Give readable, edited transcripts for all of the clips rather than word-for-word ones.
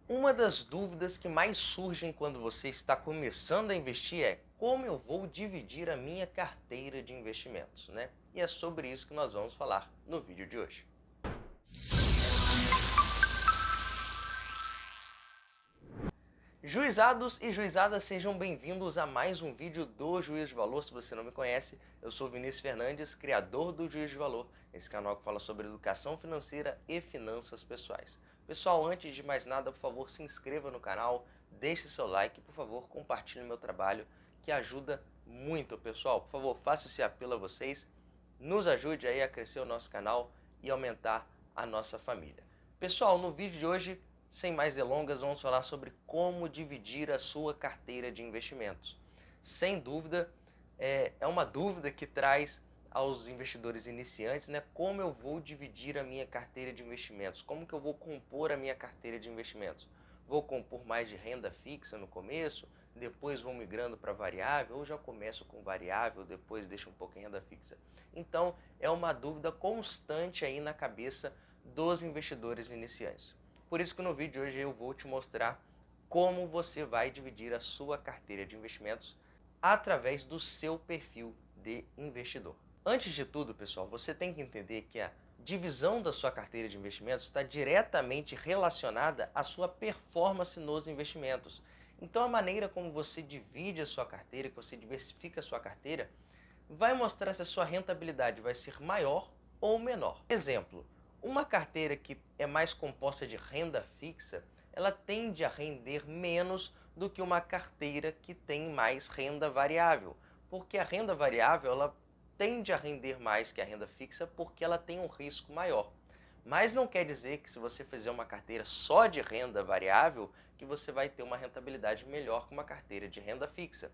Uma das dúvidas que mais surgem quando você está começando a investir é como eu vou dividir a minha carteira de investimentos, né? E é sobre isso que nós vamos falar no vídeo de hoje. Juizados e juizadas, sejam bem-vindos a mais um vídeo do Juiz de Valor. Se você não me conhece, eu sou Vinícius Fernandes, criador do Juiz de Valor, esse canal que fala sobre educação financeira e finanças pessoais. Pessoal, antes de mais nada, por favor, se inscreva no canal, deixe seu like e, por favor, compartilhe meu trabalho, que ajuda muito, pessoal. Por favor, faça esse apelo a vocês, nos ajude aí a crescer o nosso canal e aumentar a nossa família. Pessoal, no vídeo de hoje, sem mais delongas, vamos falar sobre como dividir a sua carteira de investimentos. Sem dúvida, é uma dúvida que traz aos investidores iniciantes, né? Como eu vou dividir a minha carteira de investimentos? Como que eu vou compor a minha carteira de investimentos? Vou compor mais de renda fixa no começo, depois vou migrando para variável, ou já começo com variável, depois deixo um pouco em renda fixa? Então, é uma dúvida constante aí na cabeça dos investidores iniciantes. Por isso que no vídeo de hoje eu vou te mostrar como você vai dividir a sua carteira de investimentos através do seu perfil de investidor. Antes de tudo, pessoal, você tem que entender que a divisão da sua carteira de investimentos está diretamente relacionada à sua performance nos investimentos. Então, a maneira como você divide a sua carteira, que você diversifica a sua carteira, vai mostrar se a sua rentabilidade vai ser maior ou menor. Exemplo, uma carteira que é mais composta de renda fixa, ela tende a render menos do que uma carteira que tem mais renda variável, porque a renda variável ela tende a render mais que a renda fixa porque ela tem um risco maior. Mas não quer dizer que se você fizer uma carteira só de renda variável, que você vai ter uma rentabilidade melhor que uma carteira de renda fixa.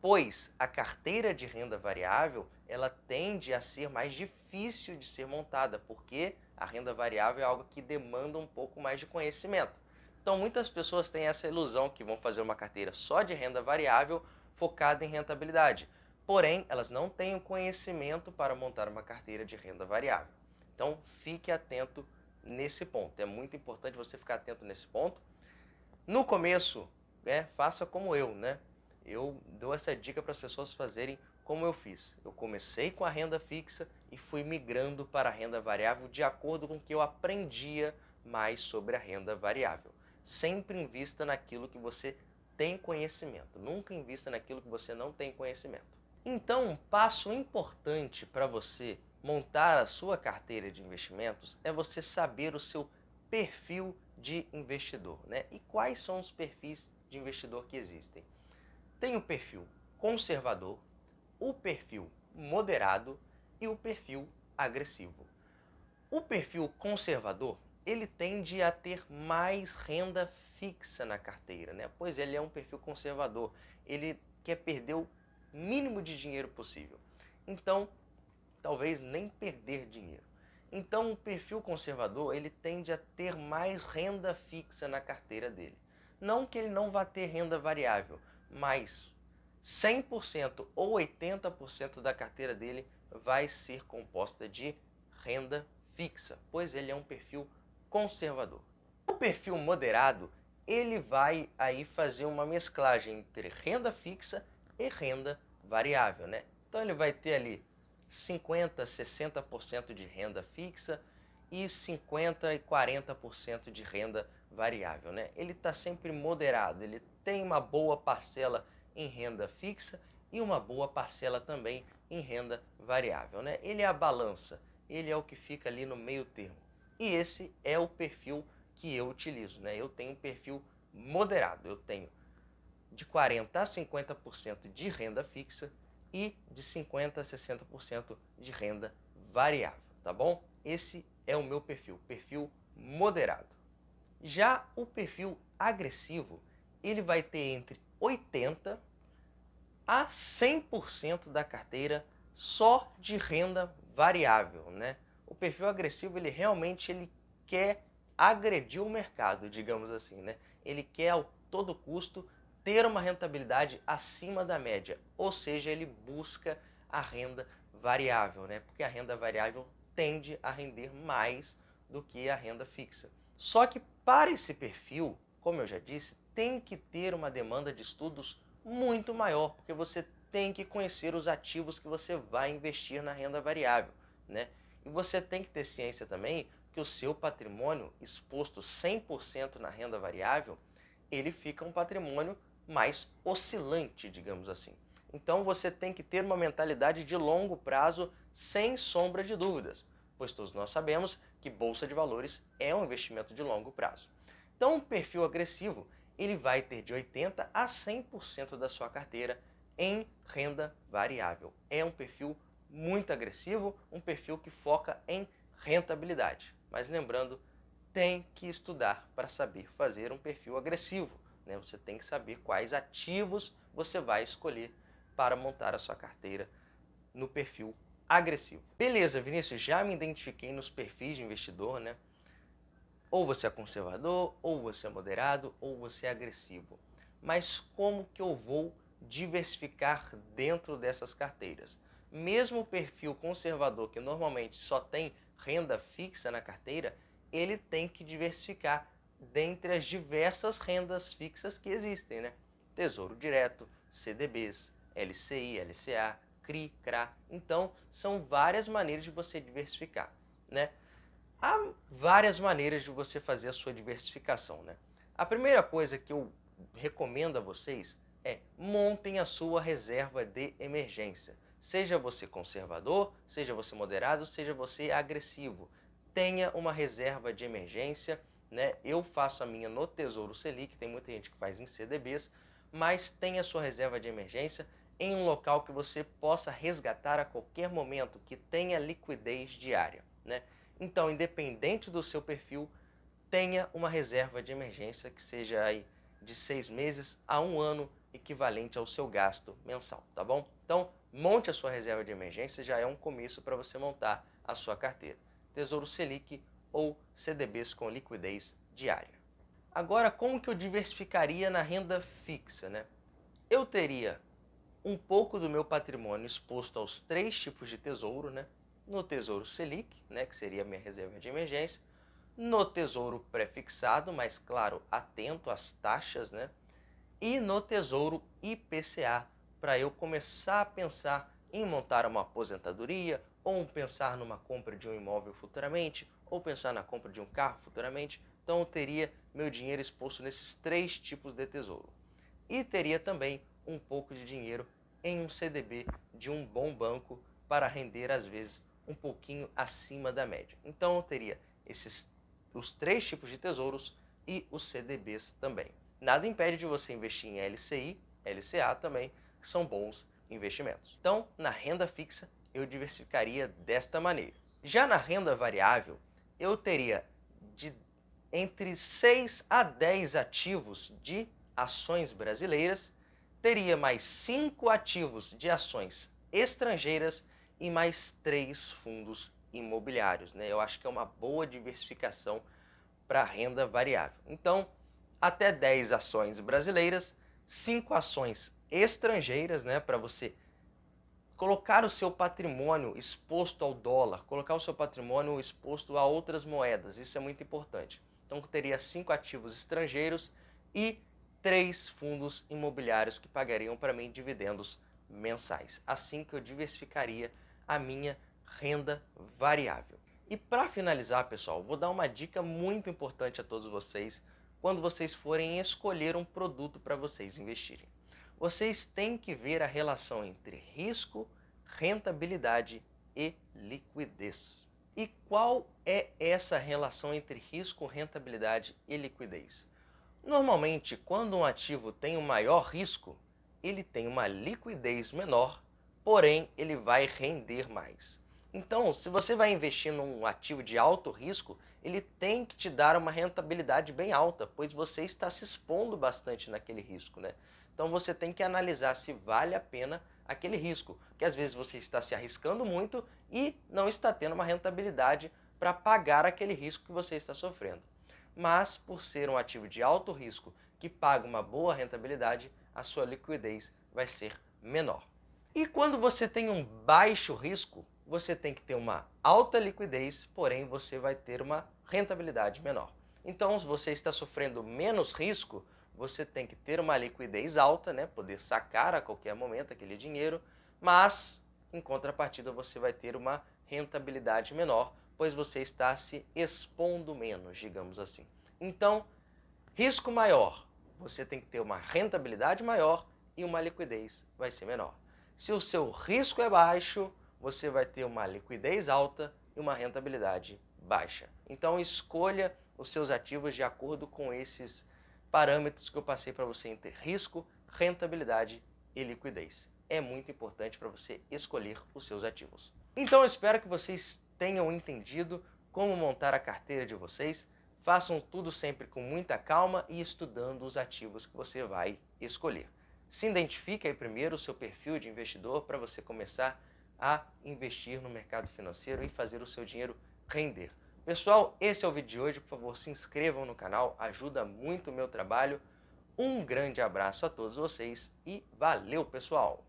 Pois a carteira de renda variável, ela tende a ser mais difícil de ser montada, porque a renda variável é algo que demanda um pouco mais de conhecimento. Então muitas pessoas têm essa ilusão que vão fazer uma carteira só de renda variável focada em rentabilidade. Porém, elas não têm o conhecimento para montar uma carteira de renda variável. Então fique atento nesse ponto. É muito importante você ficar atento nesse ponto. No começo, faça como eu, né? Eu dou essa dica para as pessoas fazerem como eu fiz. Eu comecei com a renda fixa e fui migrando para a renda variável de acordo com o que eu aprendia mais sobre a renda variável. Sempre invista naquilo que você tem conhecimento. Nunca invista naquilo que você não tem conhecimento. Então, um passo importante para você montar a sua carteira de investimentos é você saber o seu perfil de investidor, né? E quais são os perfis de investidor que existem? Tem o perfil conservador, o perfil moderado e o perfil agressivo. O perfil conservador, ele tende a ter mais renda fixa na carteira, né? Pois ele é um perfil conservador, ele quer perder o mínimo de dinheiro possível. Então, talvez nem perder dinheiro. Então, o perfil conservador, ele tende a ter mais renda fixa na carteira dele. Não que ele não vá ter renda variável, mas 100% ou 80% da carteira dele vai ser composta de renda fixa, pois ele é um perfil conservador. O perfil moderado, ele vai aí fazer uma mesclagem entre renda fixa e renda variável, né? Então ele vai ter ali 50, 60% de renda fixa e 50 e 40% de renda variável, né? Ele está sempre moderado, ele tem uma boa parcela em renda fixa e uma boa parcela também em renda variável, né? Ele é a balança, ele é o que fica ali no meio termo. E esse é o perfil que eu utilizo, né? Eu tenho um perfil moderado, eu tenho de 40 a 50% de renda fixa e de 50 a 60% de renda variável, tá bom? Esse é o meu perfil moderado. Já o perfil agressivo, ele vai ter entre 80 a 100% da carteira só de renda variável, né? O perfil agressivo, ele quer agredir o mercado, digamos assim, né? Ele quer a todo custo ter uma rentabilidade acima da média, ou seja, ele busca a renda variável, né? Porque a renda variável tende a render mais do que a renda fixa. Só que para esse perfil, como eu já disse, tem que ter uma demanda de estudos muito maior, porque você tem que conhecer os ativos que você vai investir na renda variável, né? E você tem que ter ciência também que o seu patrimônio exposto 100% na renda variável, ele fica um patrimônio mais oscilante, digamos assim. Então você tem que ter uma mentalidade de longo prazo, sem sombra de dúvidas, pois todos nós sabemos que bolsa de valores é um investimento de longo prazo. Então um perfil agressivo, ele vai ter de 80% a 100% da sua carteira em renda variável. É um perfil muito agressivo, um perfil que foca em rentabilidade. Mas lembrando, tem que estudar para saber fazer um perfil agressivo, né? Você tem que saber quais ativos você vai escolher para montar a sua carteira no perfil agressivo. Beleza, Vinícius, já me identifiquei nos perfis de investidor, né? Ou você é conservador, ou você é moderado, ou você é agressivo. Mas como que eu vou diversificar dentro dessas carteiras? Mesmo o perfil conservador, que normalmente só tem renda fixa na carteira, ele tem que diversificar dentre as diversas rendas fixas que existem, né? Tesouro Direto, CDBs, LCI, LCA, CRI, CRA. Então, são várias maneiras de você diversificar, né? Há várias maneiras de você fazer a sua diversificação, né? A primeira coisa que eu recomendo a vocês é montem a sua reserva de emergência. Seja você conservador, seja você moderado, seja você agressivo. Tenha uma reserva de emergência, né? Eu faço a minha no Tesouro Selic, tem muita gente que faz em CDBs, mas tenha a sua reserva de emergência em um local que você possa resgatar a qualquer momento, que tenha liquidez diária, né? Então, independente do seu perfil, tenha uma reserva de emergência que seja aí de 6 meses a 1 ano, equivalente ao seu gasto mensal, tá bom? Então, monte a sua reserva de emergência, já é um começo para você montar a sua carteira. Tesouro Selic ou CDBs com liquidez diária. Agora, como que eu diversificaria na renda fixa, né? Eu teria um pouco do meu patrimônio exposto aos 3 tipos de tesouro, né? No Tesouro Selic, né, que seria a minha reserva de emergência, no Tesouro Prefixado, mas claro, atento às taxas, né? E no Tesouro IPCA, para eu começar a pensar em montar uma aposentadoria, ou pensar numa compra de um imóvel futuramente, ou pensar na compra de um carro futuramente. Então eu teria meu dinheiro exposto nesses 3 tipos de tesouro. E teria também um pouco de dinheiro em um CDB de um bom banco para render, às vezes, um pouquinho acima da média. Então eu teria os 3 tipos de tesouros e os CDBs também. Nada impede de você investir em LCI, LCA também, que são bons investimentos. Então, na renda fixa, eu diversificaria desta maneira. Já na renda variável, eu teria entre 6 a 10 ativos de ações brasileiras, teria mais 5 ativos de ações estrangeiras e mais 3 fundos imobiliários, né? Eu acho que é uma boa diversificação para renda variável. Então, até 10 ações brasileiras, 5 ações estrangeiras, né, para você colocar o seu patrimônio exposto ao dólar, colocar o seu patrimônio exposto a outras moedas, isso é muito importante. Então teria 5 ativos estrangeiros e 3 fundos imobiliários que pagariam para mim dividendos mensais. Assim que eu diversificaria a minha renda variável. E para finalizar, pessoal, vou dar uma dica muito importante a todos vocês quando vocês forem escolher um produto para vocês investirem. Vocês têm que ver a relação entre risco, rentabilidade e liquidez. E qual é essa relação entre risco, rentabilidade e liquidez? Normalmente, quando um ativo tem um maior risco, ele tem uma liquidez menor, porém ele vai render mais. Então, se você vai investir num ativo de alto risco, ele tem que te dar uma rentabilidade bem alta, pois você está se expondo bastante naquele risco, né? Então você tem que analisar se vale a pena aquele risco, porque às vezes você está se arriscando muito e não está tendo uma rentabilidade para pagar aquele risco que você está sofrendo. Mas por ser um ativo de alto risco que paga uma boa rentabilidade, a sua liquidez vai ser menor. E quando você tem um baixo risco, você tem que ter uma alta liquidez, porém você vai ter uma rentabilidade menor. Então, se você está sofrendo menos risco, você tem que ter uma liquidez alta, né? Poder sacar a qualquer momento aquele dinheiro, mas em contrapartida você vai ter uma rentabilidade menor, pois você está se expondo menos, digamos assim. Então, risco maior, você tem que ter uma rentabilidade maior e uma liquidez vai ser menor. Se o seu risco é baixo, você vai ter uma liquidez alta e uma rentabilidade baixa. Então escolha os seus ativos de acordo com esses parâmetros que eu passei para você entre risco, rentabilidade e liquidez. É muito importante para você escolher os seus ativos. Então eu espero que vocês tenham entendido como montar a carteira de vocês. Façam tudo sempre com muita calma e estudando os ativos que você vai escolher. Se identifique aí primeiro o seu perfil de investidor para você começar a investir no mercado financeiro e fazer o seu dinheiro render. Pessoal, esse é o vídeo de hoje. Por favor, se inscrevam no canal, ajuda muito o meu trabalho. Um grande abraço a todos vocês e valeu, pessoal!